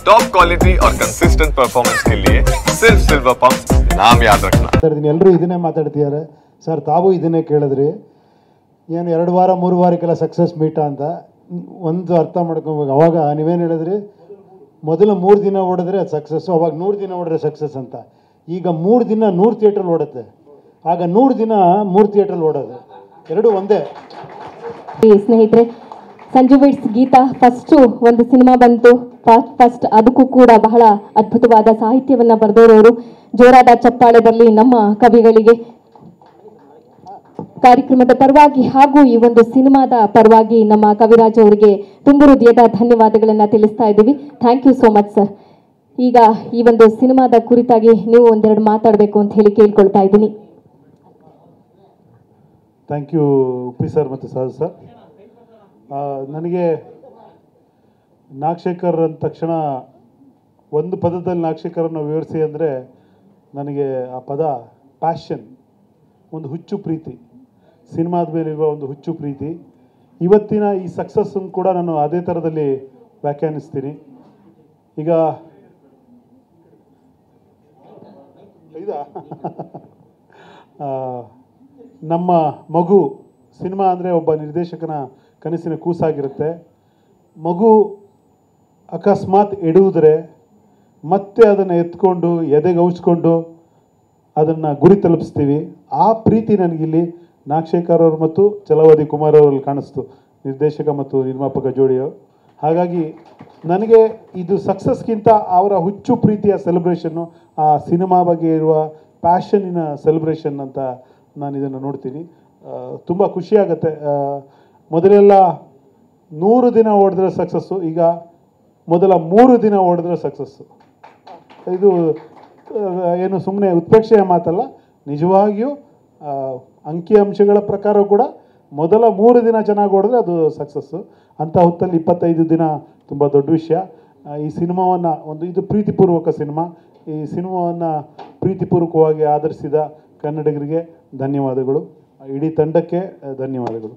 Top quality और consistent performance के लिए सिर्फ सिल्वर पंप नाम याद रखना। ಎಲ್ಲರೂ ಇದನ್ನೇ ಮಾತಾಡ್ತಿದ್ದಾರೆ ಸರ್, ತಾವು ಇದನ್ನೇ ಕೇಳಿದ್ರಿ, ಏನು 2 ವಾರ 3 ವಾರಕ್ಕೆಲ್ಲ ಸಕ್ಸಸ್ ಮೀಟ ಅಂತ ಒಂದು ಅರ್ಥ ಮಾಡ್ಕೊಬೇಕು. ಅವಾಗ ನೀವೇನು ಹೇಳಿದ್ರಿ, ಮೊದಲು 3 ದಿನ ಓಡಿದ್ರೆ ಅದು ಸಕ್ಸಸ್ಸು, ಅವಾಗ 100 ದಿನ ಓಡಿದ್ರೆ ಸಕ್ಸಸ್ ಅಂತ. ಈಗ 3 ದಿನ 100 ಥಿಯೇಟ್ರಲ್ಲಿ ಓಡುತ್ತೆ, ಆಗ 100 ದಿನ 3 ಥಿಯೇಟ್ರಲ್ಲಿ ಓಡೋದು, ಎರಡೂ ಒಂದೇ. ಸ್ನೇಹಿತರೆ, ಸಂಜು ಬಿಟ್ಸ್ ಗೀತಾ ಫಸ್ಟು ಒಂದು ಸಿನಿಮಾ ಬಂತು, ಫಸ್ಟ್ ಅದಕ್ಕೂ ಕೂಡ ಬಹಳ ಅದ್ಭುತವಾದ ಸಾಹಿತ್ಯವನ್ನು ಬರೆದವರು. ಜೋರಾದ ಚಪ್ಪಾಳೆ ಬರಲಿ ನಮ್ಮ ಕವಿಗಳಿಗೆ. ಕಾರ್ಯಕ್ರಮದ ಪರವಾಗಿ ಹಾಗೂ ಈ ಒಂದು ಸಿನಿಮಾದ ಪರವಾಗಿ ನಮ್ಮ ಕವಿರಾಜ್ ಅವರಿಗೆ ತುಂಬ ಹೃದಯದ ಧನ್ಯವಾದಗಳನ್ನು ತಿಳಿಸ್ತಾ ಇದ್ದೀವಿ. Thank you so much sir. ಈಗ ಈ ಒಂದು ಸಿನಿಮಾದ ಕುರಿತಾಗಿ ನೀವು ಒಂದೆರಡು ಮಾತಾಡಬೇಕು ಅಂತ ಹೇಳಿ ಕೇಳ್ಕೊಳ್ತಾ ಇದ್ದೀನಿ. ಥ್ಯಾಂಕ್ ಯು ಉಪ್ಪಿ ಸರ್ ಮತ್ತು ಸಹಜ್ ಸರ್. ನನಗೆ ನಾಗಶೇಖರ್ ಅಂದ ತಕ್ಷಣ ಒಂದು ಪದದಲ್ಲಿ ನಾಗಶೇಖರನ್ನು ವಿವರಿಸಿ ಅಂದರೆ ನನಗೆ ಆ ಪದ ಪ್ಯಾಷನ್, ಒಂದು ಹುಚ್ಚು ಪ್ರೀತಿ, ಸಿನಿಮಾದ ಮೇಲಿರುವ ಒಂದು ಹುಚ್ಚು ಪ್ರೀತಿ. ಇವತ್ತಿನ ಈ ಸಕ್ಸಸ್ಸನ್ನು ಕೂಡ ನಾನು ಅದೇ ಥರದಲ್ಲಿ ವ್ಯಾಖ್ಯಾನಿಸ್ತೀನಿ. ಈಗ ನಮ್ಮ ಮಗು ಸಿನಿಮಾ ಅಂದರೆ ಒಬ್ಬ ನಿರ್ದೇಶಕನ ಕನಸಿನ ಕೂಸಾಗಿರುತ್ತೆ. ಮಗು ಅಕಸ್ಮಾತ್ ಎಡುವುದರೆ ಮತ್ತೆ ಅದನ್ನು ಎತ್ಕೊಂಡು ಎದೆಗೆ ಔಚ್ಕೊಂಡು ಅದನ್ನು ಗುರಿ ತಲುಪಿಸ್ತೀವಿ. ಆ ಪ್ರೀತಿ ನನಗಿಲ್ಲಿ ನಾಗಶೇಖರ್ ಅವರು ಮತ್ತು ಛಲವಾದಿ ಕುಮಾರ್ ಅವರಲ್ಲಿ ಕಾಣಿಸ್ತು, ನಿರ್ದೇಶಕ ಮತ್ತು ನಿರ್ಮಾಪಕ ಜೋಡಿಯು. ಹಾಗಾಗಿ ನನಗೆ ಇದು ಸಕ್ಸಸ್ಗಿಂತ ಅವರ ಹುಚ್ಚು ಪ್ರೀತಿಯ ಸೆಲೆಬ್ರೇಷನ್ನು, ಆ ಸಿನಿಮಾ ಬಗ್ಗೆ ಇರುವ ಪ್ಯಾಷನ್ನಿನ ಸೆಲೆಬ್ರೇಷನ್ ಅಂತ ನಾನು ಇದನ್ನು ನೋಡ್ತೀನಿ. ತುಂಬ ಖುಷಿಯಾಗತ್ತೆ. ಮೊದಲೆಲ್ಲ 100 ದಿನ ಓಡಿದ್ರೆ ಸಕ್ಸಸ್ಸು, ಈಗ ಮೊದಲ 3 ದಿನ ಓಡಿದ್ರೆ ಸಕ್ಸಸ್ಸು. ಇದು ಏನು ಸುಮ್ಮನೆ ಉತ್ಪ್ರೇಕ್ಷೆಯ ಮಾತಲ್ಲ, ನಿಜವಾಗಿಯೂ ಅಂಕಿಅಂಶಗಳ ಪ್ರಕಾರ ಕೂಡ ಮೊದಲ 3 ದಿನ ಚೆನ್ನಾಗಿ ಓಡಿದ್ರೆ ಅದು ಸಕ್ಸಸ್ಸು. ಅಂಥ ಹೊತ್ತಲ್ಲಿ 25 ದಿನ ತುಂಬ ದೊಡ್ಡ ವಿಷಯ. ಈ ಸಿನಿಮಾವನ್ನು ಇದು ಪ್ರೀತಿಪೂರ್ವಕ ಸಿನಿಮಾ. ಈ ಸಿನಿಮಾವನ್ನು ಪ್ರೀತಿಪೂರ್ವಕವಾಗಿ ಆಧರಿಸಿದ ಕನ್ನಡಿಗರಿಗೆ ಧನ್ಯವಾದಗಳು, ಇಡೀ ತಂಡಕ್ಕೆ ಧನ್ಯವಾದಗಳು.